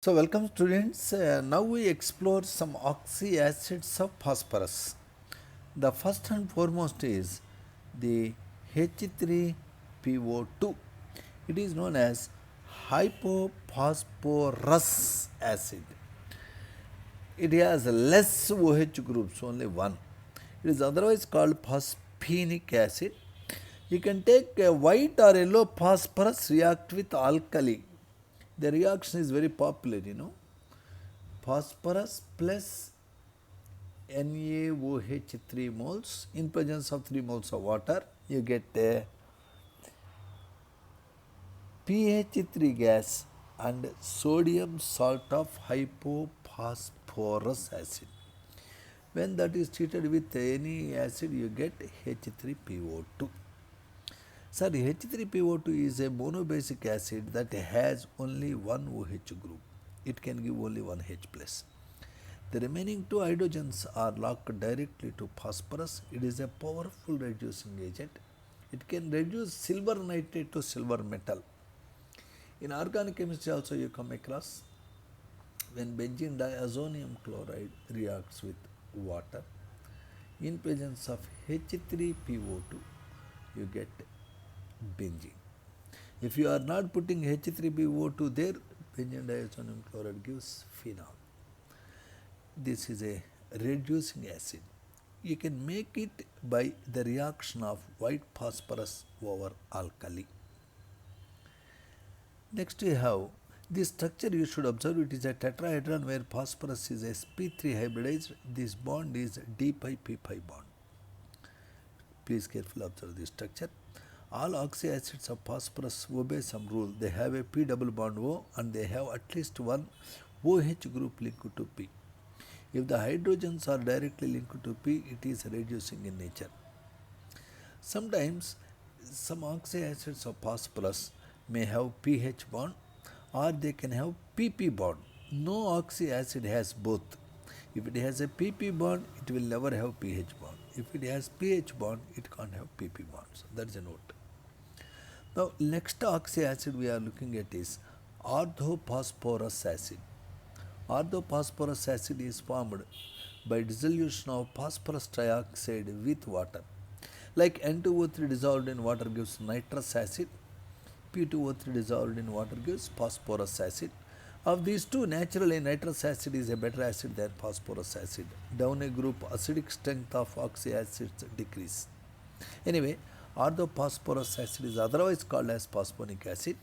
So welcome students. Now we explore some oxyacids of phosphorus. The first and foremost is the H3PO2. It is known as hypophosphorus acid. It has less OH groups, only one. It is otherwise called phosphenic acid. You can take a white or yellow phosphorus, react with alkali. The reaction is very popular. Phosphorus plus NaOH 3 moles in presence of 3 moles of water, you get a PH3 gas and sodium salt of hypophosphorus acid. When that is treated with any acid, you get H3PO2. Sir, H3PO2 is a monobasic acid that has only one OH group. It can give only one H plus. The remaining two hydrogens are locked directly to phosphorus. It is a powerful reducing agent. It can reduce silver nitrate to silver metal. In organic chemistry also you come across when benzene diazonium chloride reacts with water in presence of H3PO2 you get benzene. If you are not putting H3PO2 there, benzene diazonium chloride gives phenol. This is a reducing acid. You can make it by the reaction of white phosphorus over alkali. Next we have this structure. You should observe it is a tetrahedron where phosphorus is sp3 hybridized. This bond is d pi p5 bond. Please carefully observe this structure. All oxyacids of phosphorus obey some rule. They have a p double bond O and they have at least one OH group linked to P. If the hydrogens are directly linked to P, it is reducing in nature. Sometimes some oxyacids of phosphorus may have pH bond or they can have PP bond. No oxyacid has both. If it has a PP bond, it will never have pH bond. If it has pH bond, it can't have PP bonds. That is a note. Now, next oxyacid we are looking at is orthophosphorus acid. Orthophosphorus acid is formed by dissolution of phosphorus trioxide with water. Like N2O3 dissolved in water gives nitrous acid, P2O3 dissolved in water gives phosphorus acid. Of these two, naturally nitrous acid is a better acid than phosphorus acid. Down a group, acidic strength of oxyacids decrease. Anyway, orthophosphorus acid is otherwise called as phosphonic acid.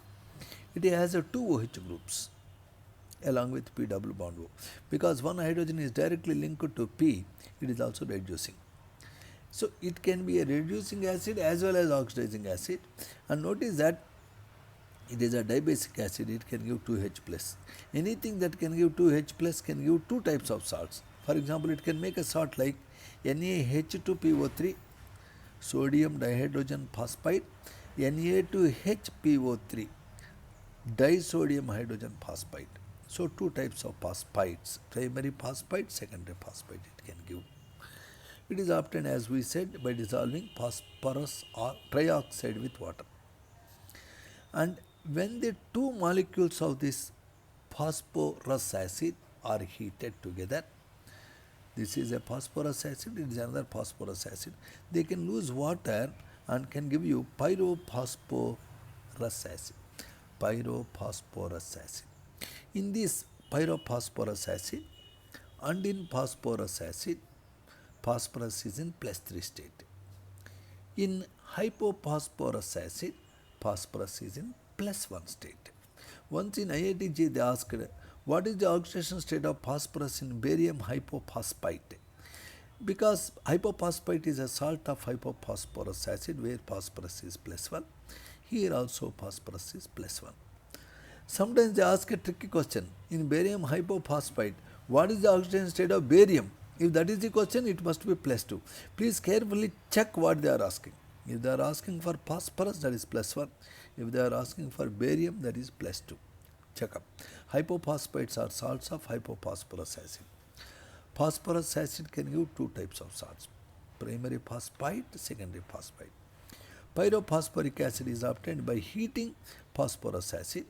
It has two OH groups along with P double bond O. Because one hydrogen is directly linked to P, it is also reducing. So it can be a reducing acid as well as oxidizing acid. And notice that it is a dibasic acid, it can give 2H plus. Anything that can give 2H plus can give two types of salts. For example, it can make a salt like NaH2PO3, sodium dihydrogen phosphide, Na2HPO3, disodium hydrogen phosphide. So two types of phosphides, primary phosphide, secondary phosphide it can give. It is obtained, as we said, by dissolving phosphorus or trioxide with water. And when the two molecules of this phosphorus acid are heated together, this is a phosphorus acid, it is another phosphorus acid, they can lose water and can give you pyrophosphorus acid. Pyrophosphorus acid. In this pyrophosphorus acid and in phosphorus acid, phosphorus is in +3 state. In hypophosphorus acid, phosphorus is in +1 state. Once in IITG they asked, what is the oxidation state of phosphorus in barium hypophosphite? Because hypophosphite is a salt of hypophosphorus acid where phosphorus is +1. Here also phosphorus is +1. Sometimes they ask a tricky question. In barium hypophosphite, what is the oxidation state of barium? If that is the question, it must be +2. Please carefully check what they are asking. If they are asking for phosphorus, that is +1. If they are asking for barium, that is +2. Check up. Hypophosphites are salts of hypophosphorus acid. Phosphorus acid can give two types of salts, primary phosphite, secondary phosphite. Pyrophosphoric acid is obtained by heating phosphorus acid,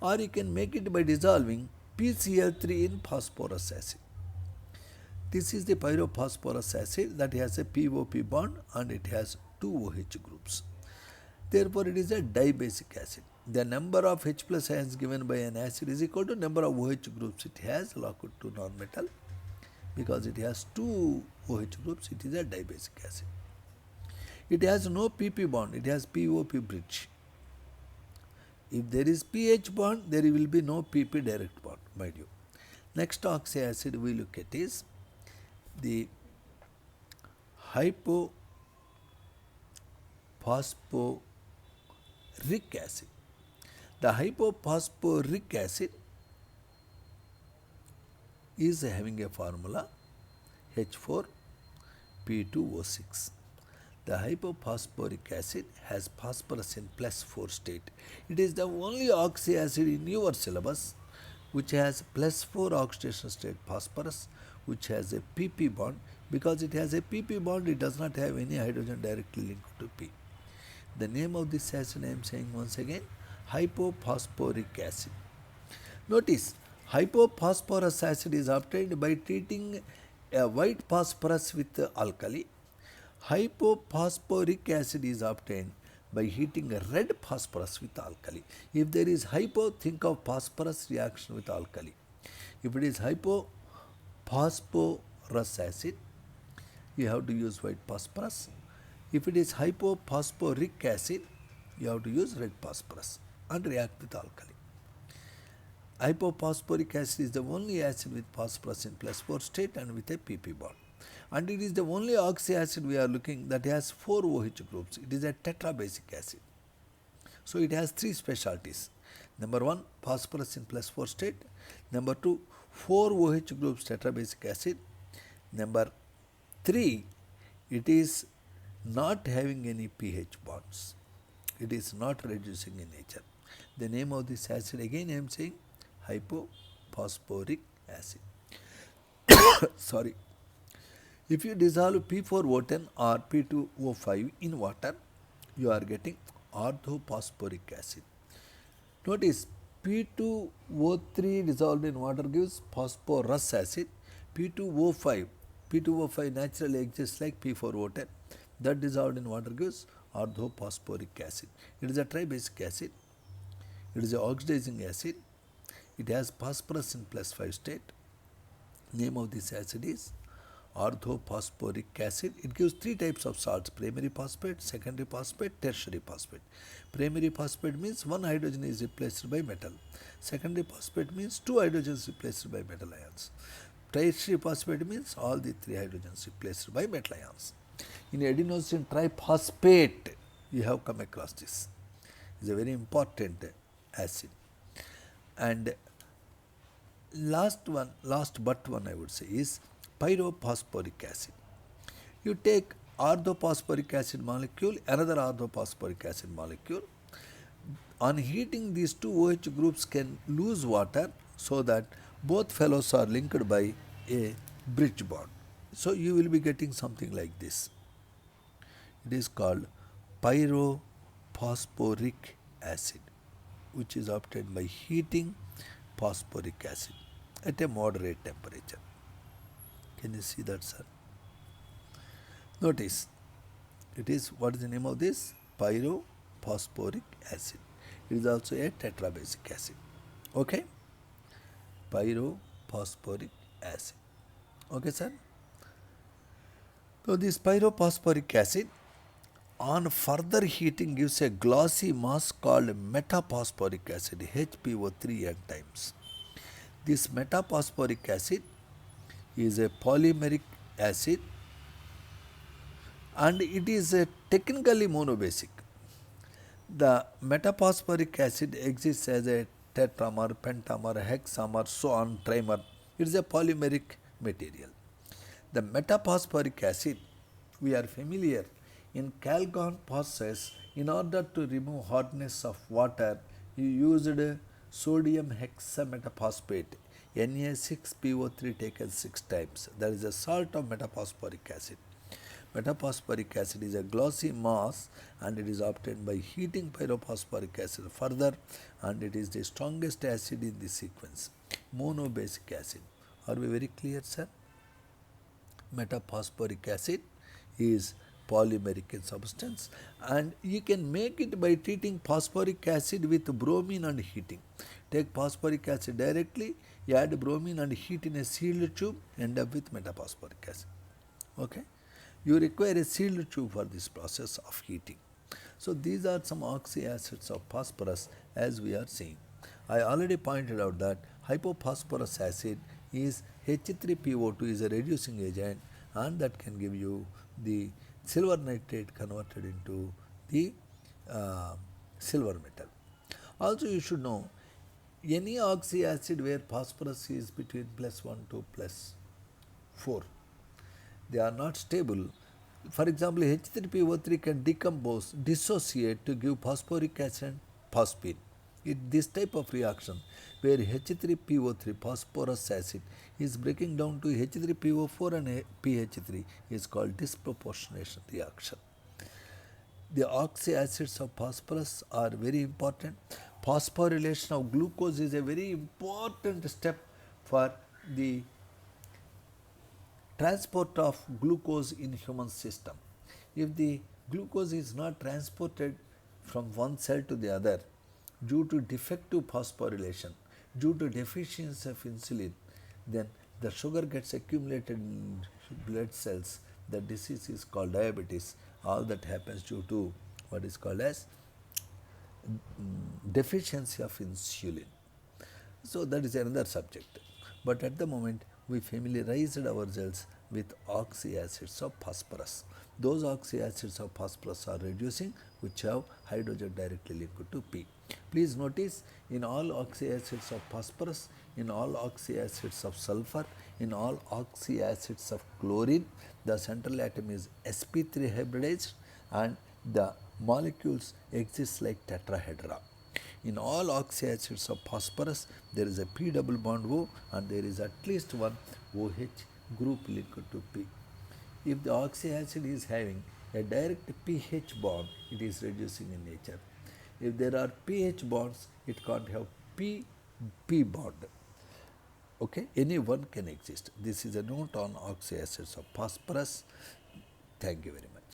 or you can make it by dissolving PCl3 in phosphorus acid. This is the pyrophosphorus acid that has a POP bond and it has two OH groups. Therefore, it is a dibasic acid. The number of H plus ions given by an acid is equal to number of OH groups it has locked to nonmetal. Because it has two OH groups, it is a dibasic acid. It has no PP bond, it has POP bridge. If there is pH bond, there will be no PP direct bond, mind you. Next oxy acid we look at is the hypophosphoric acid. The hypophosphoric acid is having a formula H4P2O6. The hypophosphoric acid has phosphorus in +4 state. It is the only oxy acid in your syllabus which has +4 oxidation state phosphorus, which has a PP bond. Because it has a PP bond, it does not have any hydrogen directly linked to P. The name of this acid I am saying once again, hypophosphoric acid. Notice, hypophosphorus acid is obtained by treating a white phosphorus with alkali. Hypophosphoric acid is obtained by heating a red phosphorus with alkali. If there is hypo, think of phosphorus reaction with alkali. If it is hypophosphorus acid, you have to use white phosphorus. If it is hypophosphoric acid, you have to use red phosphorus and react with alkali. Hypophosphoric acid is the only acid with phosphorus in +4 state and with a PP bond. And it is the only oxy acid we are looking that has 4 OH groups. It is a tetrabasic acid. So it has 3 specialties. Number 1, phosphorus in +4 state. Number 2, 4 OH groups tetrabasic acid. Number 3, it is not having any pH bonds. It is not reducing in nature. The name of this acid again I am saying hypophosphoric acid. Sorry. If you dissolve P4O10 or P2O5 in water, you are getting orthophosphoric acid. Notice P2O3 dissolved in water gives phosphorus acid. P2O5 naturally exists like P4O10. That dissolved in water gives orthophosphoric acid. It is a tribasic acid. It is an oxidizing acid. It has phosphorus in +5 state. Name of this acid is orthophosphoric acid. It gives 3 types of salts: primary phosphate, secondary phosphate, tertiary phosphate. Primary phosphate means 1 hydrogen is replaced by metal. Secondary phosphate means 2 hydrogens replaced by metal ions. Tertiary phosphate means all the 3 hydrogens replaced by metal ions. In adenosine triphosphate, you have come across this. It is a very important acid. And last but one I would say is pyrophosphoric acid. You take orthophosphoric acid molecule, another orthophosphoric acid molecule. On heating, these 2 OH groups can lose water so that both fellows are linked by a bridge bond. So you will be getting something like this. It is called pyrophosphoric acid, which is obtained by heating phosphoric acid at a moderate temperature. Can you see that, sir? Notice, it is, what is the name of this? Pyrophosphoric acid. It is also a tetrabasic acid. Okay? Pyrophosphoric acid. Okay, sir? So this pyrophosphoric acid on further heating gives a glossy mass called metaphosphoric acid, HPO3 n times. This metaphosphoric acid is a polymeric acid and it is technically monobasic. The metaphosphoric acid exists as a tetramer, pentamer, hexamer, so on, trimer. It is a polymeric material. The metaphosphoric acid, we are familiar, in Calgon process, in order to remove hardness of water, you used sodium hexametaphosphate, Na6PO3 taken 6 times. That is a salt of metaphosphoric acid. Metaphosphoric acid is a glossy mass and it is obtained by heating pyrophosphoric acid further, and it is the strongest acid in this sequence. monobasic acid. Are we very clear, sir? Metaphosphoric acid is polymeric in substance, and you can make it by treating phosphoric acid with bromine and heating. Take phosphoric acid directly, you add bromine and heat in a sealed tube, end up with metaphosphoric acid. Okay? You require a sealed tube for this process of heating. So these are some oxyacids of phosphorus as we are seeing. I already pointed out that hypophosphorus acid is H3PO2 is a reducing agent, and that can give you the silver nitrate converted into the silver metal. Also you should know any oxyacid where phosphorus is between +1 to +4, they are not stable. For example, H3PO3 can decompose, dissociate to give phosphoric acid and phosphine. This type of reaction where H3PO3 phosphorus acid is breaking down to H3PO4 and PH3 is called disproportionation reaction. The oxyacids of phosphorus are very important. Phosphorylation of glucose is a very important step for the transport of glucose in human system. If the glucose is not transported from one cell to the other due to defective phosphorylation, due to deficiency of insulin, then the sugar gets accumulated in blood cells. The disease is called diabetes. All that happens due to what is called as deficiency of insulin. So that is another subject. But at the moment we familiarized ourselves with oxyacids of phosphorus. Those oxyacids of phosphorus are reducing, which have hydrogen directly linked to P. Please notice, in all oxyacids of phosphorus, in all oxyacids of sulfur, in all oxyacids of chlorine, the central atom is sp3 hybridized and the molecules exist like tetrahedra. In all oxyacids of phosphorus, there is a P double bond O and there is at least one OH group linked to P. If the oxyacid is having a direct pH bond, it is reducing in nature. If there are pH bonds, it can't have P bond. Okay, any one can exist. This is a note on oxyacids of phosphorus. Thank you very much.